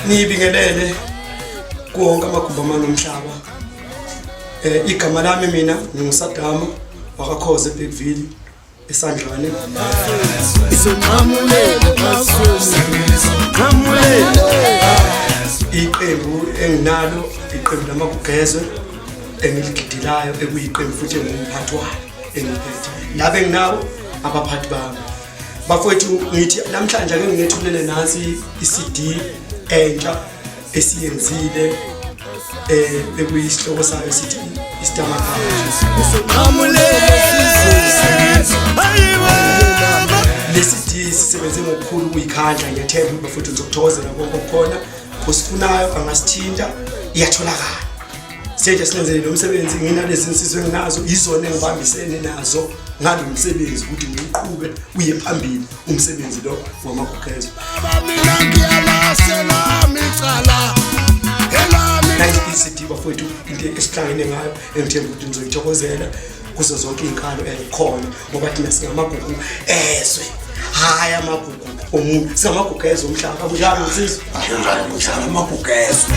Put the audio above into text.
Nibingelele konke amagumbi amane omhlaba. Igama lami mina nginguSadam wakakhoze eBeckville eSandlwane. Iqembu enginalo iqembu lamagugu ezwe engiligidilayo ekuyiqembu futhi engumphathi walo engiphethe. Labe nginawo abaphathi bami. Bafowethu ngithi namhlanje ake ngithulele nansi iCD entsha esiyenzile ekuyisihloko sayo sithi lesithi sisebenze ngokukhulu ukuyikhandla ngethemba bafowethu ngizokuthokozela konke okukhona osifunayo angasithinta iyatholakala. Senje silenzele lo msebenzi nginalezi insizwe enginazo izona engibambisene nazo ngalo msebenzi ukuthi ngiqhube uye phambili umsebenzi lo wamagugu ezwe. ICD bafowethu into esihlangene ngayo engithemba ukuthi nizoyithokozela kuzo zonke izinkalo ezikhona ngoba thina singamagugu ezwe hayi amagugu omuntu singamagugu ezwe omhlaba kunjalo nsizwe njalo amagugu ezwe.